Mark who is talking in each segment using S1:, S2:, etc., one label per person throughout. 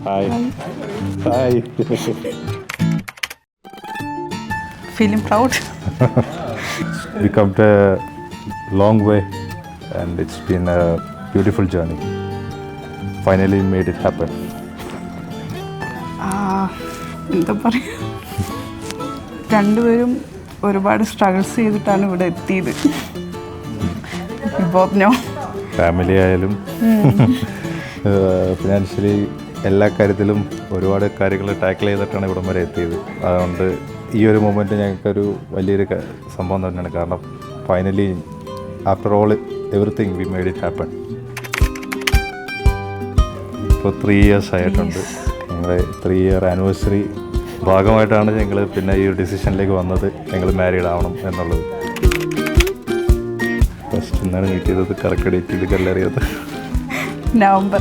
S1: Hi. Hi.
S2: Feeling proud?
S1: We come a long way and it's been a beautiful journey. Finally made it happen.
S2: എന്താ പറയുക, രണ്ടുപേരും ഒരുപാട് struggles ചെയ്തിട്ടാണ് ഇവിടെ എത്തിയത്.
S1: ഫാമിലി ആയാലും ഫിനാൻഷ്യലി എല്ലാ കാര്യത്തിലും ഒരുപാട് കാര്യങ്ങൾ ടാക്കിൾ ചെയ്തിട്ടാണ് ഇവിടം വരെ എത്തിയത്. അതുകൊണ്ട് ഈ ഒരു മൊമെൻറ്റ് ഞങ്ങൾക്കൊരു വലിയൊരു സംഭവം തന്നെയാണ്. കാരണം finally after all everything we made it happen. ഇപ്പോൾ 3 years ആയിട്ടുണ്ട്. ഞങ്ങളുടെ 3 year ആനിവേഴ്സറി ഭാഗമായിട്ടാണ് ഞങ്ങൾ പിന്നെ ഈ ഒരു ഡിസിഷനിലേക്ക് വന്നത്, ഞങ്ങൾ മാരീഡ് ആവണം എന്നുള്ളത്. ഫസ്റ്റ് എന്നാണ് മീറ്റ് ചെയ്തത്, കറക്റ്റ് ഡേറ്റ് ഇത് കല്ലറിയത്
S2: നവംബർ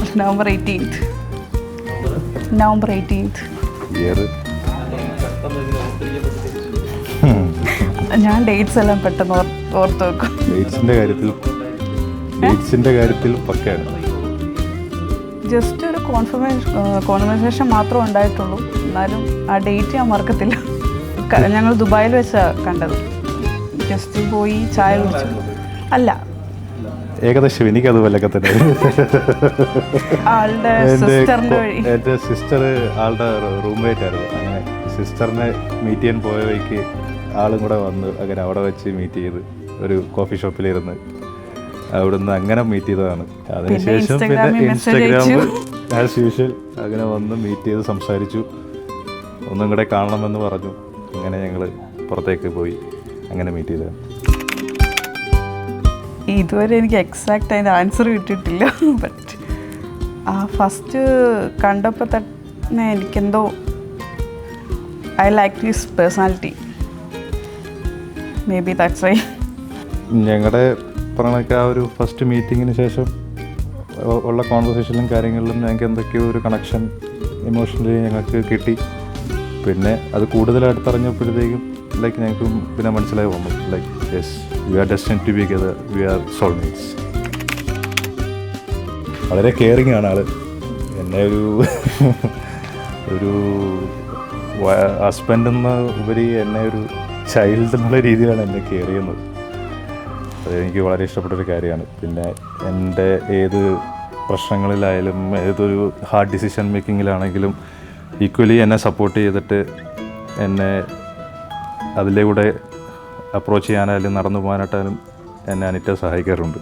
S2: 18th
S1: ഇയർ.
S2: ഞാൻ ഡേറ്റ്സ് എല്ലാം പെട്ടെന്ന് ഓർത്ത് വെക്കും.
S1: ഡേറ്റ്സിൻ്റെ കാര്യത്തിൽ പക്കയാണ്.
S2: ജസ്റ്റ് ഒരു കോൺവെർസേഷൻ മാത്രമേ ഉണ്ടായിട്ടുള്ളൂ. എന്നാലും ആ ഡേറ്റ് ഞാൻ മറക്കത്തില്ല. ഞങ്ങൾ ദുബായിൽ വെച്ചാണ് കണ്ടത്. ജസ്റ്റ് പോയി ചായ കുടിച്ചു. അല്ല,
S1: ഏകദേശം എനിക്കതുപോലൊക്കെ തന്നെ.
S2: ആളുടെ സിസ്റ്ററിൻ്റെ വഴി.
S1: എൻ്റെ സിസ്റ്റർ ആളുടെ റൂംമേറ്റ് ആയിരുന്നു. അങ്ങനെ സിസ്റ്ററിനെ മീറ്റ് ചെയ്യാൻ പോയ വഴിക്ക് ആളും കൂടെ വന്ന് അങ്ങനെ അവിടെ വെച്ച് മീറ്റ് ചെയ്ത് ഒരു കോഫി ഷോപ്പിലിരുന്ന് അവിടുന്ന് അങ്ങനെ മീറ്റ് ചെയ്തതാണ്. അതിനുശേഷം പിന്നെ ഇൻസ്റ്റാഗ്രാമിൽ ആസ് യൂഷ്വൽ അങ്ങനെ വന്ന് മീറ്റ് ചെയ്ത് സംസാരിച്ചു. ഒന്നും കൂടെ കാണണമെന്ന് പറഞ്ഞു. അങ്ങനെ ഞങ്ങൾ പുറത്തേക്ക് പോയി അങ്ങനെ മീറ്റ് ചെയ്തതാണ്.
S2: ഇതുവരെ എനിക്ക് എക്സാക്റ്റ് അതിൻ്റെ ആൻസർ കിട്ടിയിട്ടില്ല. ബട്ട് ആ ഫസ്റ്റ് കണ്ടപ്പോൾ തന്നെ എനിക്കെന്തോ I like his personality. May be that's why.
S1: ഞങ്ങളുടെ പറഞ്ഞൊക്കെ ആ ഒരു ഫസ്റ്റ് മീറ്റിങ്ങിന് ശേഷം ഉള്ള കോൺവെർസേഷനിലും കാര്യങ്ങളിലും ഞങ്ങൾക്ക് എന്തൊക്കെയോ ഒരു കണക്ഷൻ ഇമോഷണലി ഞങ്ങൾക്ക് കിട്ടി. പിന്നെ അത് കൂടുതൽ അടുത്തറിഞ്ഞപ്പോഴത്തേക്കും ലൈക്ക് ഞങ്ങൾക്ക് പിന്നെ മനസ്സിലായി വന്നു like yes we are destined to be together, we are soulmates. വളരെ കെയറിങ് ആണ് ആള്. എന്നെ ഒരു ഹസ്ബൻഡ് എന്ന ഉപരി എന്നെ ഒരു ചൈൽഡ് എന്നുള്ള രീതിയിലാണ് എന്നെ കെയർ ചെയ്യുന്നത്. അതെനിക്ക് വളരെ ഇഷ്ടപ്പെട്ടൊരു കാര്യമാണ്. പിന്നെ എൻ്റെ ഏത് പ്രശ്നങ്ങളിലായാലും ഏതൊരു ഹാർഡ് ഡിസിഷൻ മേക്കിങ്ങിലാണെങ്കിലും ഈക്വലി എന്നെ സപ്പോർട്ട് ചെയ്തിട്ട് എന്നെ അതിലൂടെ അപ്രോച്ച് ചെയ്യാനായാലും നടന്നു പോകാനായിട്ടായാലും എന്നെ അനിറ്റ സഹായിക്കാറുണ്ട്.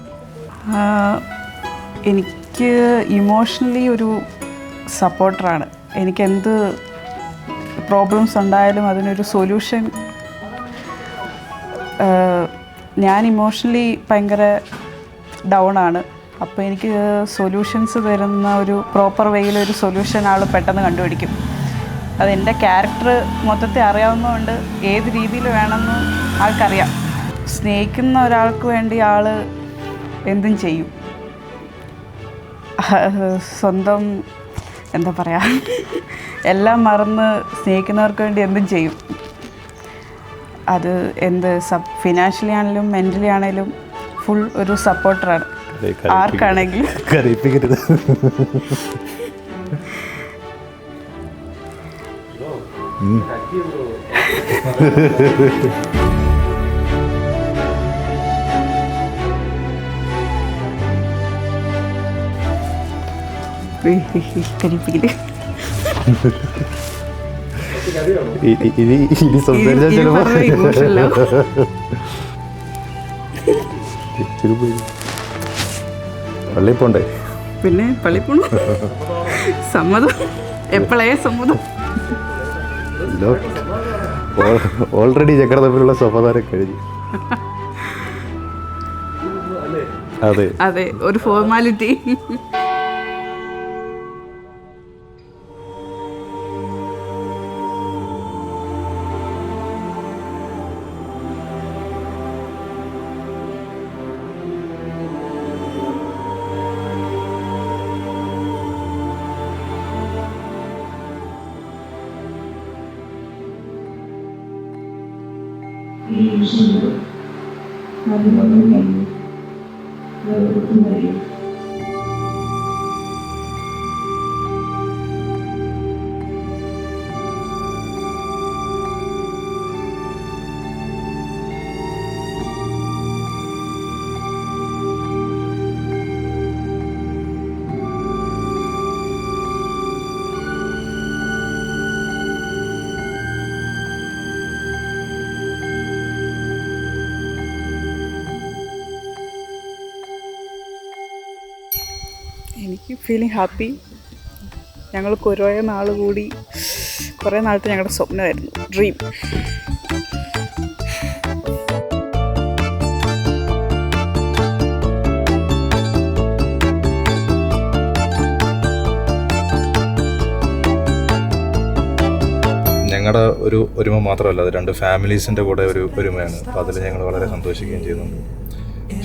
S2: എനിക്ക് ഇമോഷണലി ഒരു സപ്പോർട്ടറാണ്. എനിക്കെന്ത് പ്രോബ്ലംസ് ഉണ്ടായാലും അതിനൊരു സൊല്യൂഷൻ. ഞാൻ ഇമോഷണലി ഭയങ്കര ഡൗൺ ആണ്. അപ്പോൾ എനിക്ക് സൊല്യൂഷൻസ് തരുന്ന ഒരു പ്രോപ്പർ വേയിൽ ഒരു സൊല്യൂഷൻ ആൾ പെട്ടെന്ന് കണ്ടുപിടിക്കും. അതെൻ്റെ ക്യാരക്ടർ മൊത്തത്തിൽ അറിയാവുന്നതുകൊണ്ട് ഏത് രീതിയിൽ വേണമെന്ന് ആൾക്കറിയാം. സ്നേഹിക്കുന്ന ഒരാൾക്ക് വേണ്ടി ആൾ എന്തും ചെയ്യും. സ്വന്തം എന്താ പറയുക, എല്ലാം മറന്ന് സ്നേഹിക്കുന്നവർക്ക് വേണ്ടി എന്തും ചെയ്യും. അത് ഫിനാൻഷ്യലി ആണെങ്കിലും മെൻ്റലി ആണെങ്കിലും ഫുൾ ഒരു സപ്പോർട്ടറാണ് ആർക്കാണെങ്കിലും.
S1: പള്ളി പോണ്ടേ?
S2: പിന്നെ പള്ളി പോണു. സമ്മതം എപ്പോഴേ സമ്മതം.
S1: ഓൾറെഡി ഞങ്ങൾ തമ്മിലുള്ള സമാധാനം കഴിഞ്ഞു.
S2: അതെ, ഒരു ഫോർമാലിറ്റി. എനിക്ക് ഫീലിംഗ് ഹാപ്പി. ഞങ്ങൾ കുറേ നാൾ കൂടി, കുറേ നാളത്തെ ഞങ്ങളുടെ സ്വപ്നമായിരുന്നു, ഡ്രീം.
S1: ഞങ്ങളുടെ ഒരു ഒരുമ മാത്രമല്ല, അത് രണ്ട് ഫാമിലീസിൻ്റെ കൂടെ ഒരു ഒരുമയാണ്. അപ്പോൾ അതിൽ ഞങ്ങൾ വളരെ സന്തോഷിക്കുകയും ചെയ്യുന്നുണ്ട്.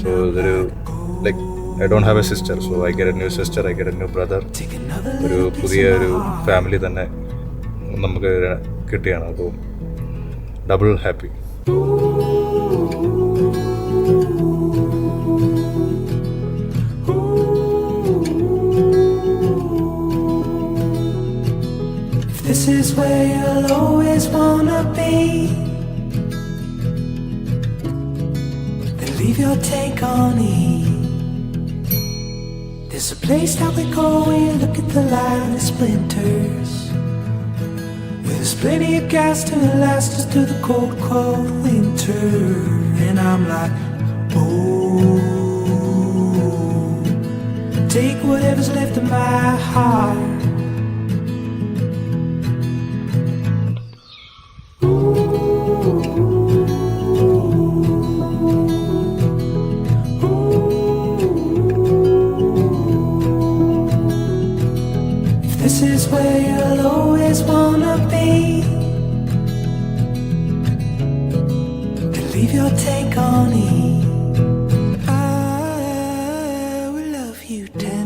S1: സോ ഇതൊരു like I don't have A sister, so I get A new sister, I get A new brother. ഒരു പുതിയ ഒരു ഫാമിലി തന്നെ നമുക്ക് കിട്ടിയാണ്. അപ്പോൾ double happy.
S3: This is where you'll always wanna be, then leave your take on it. There's a place that we go when you look at the light and the splinters, where there's plenty of gas to last us through the cold, cold winter. And I'm like, oh, take whatever's left of my heart. This is where you'll always wanna be, then leave your take on it. I will love you 10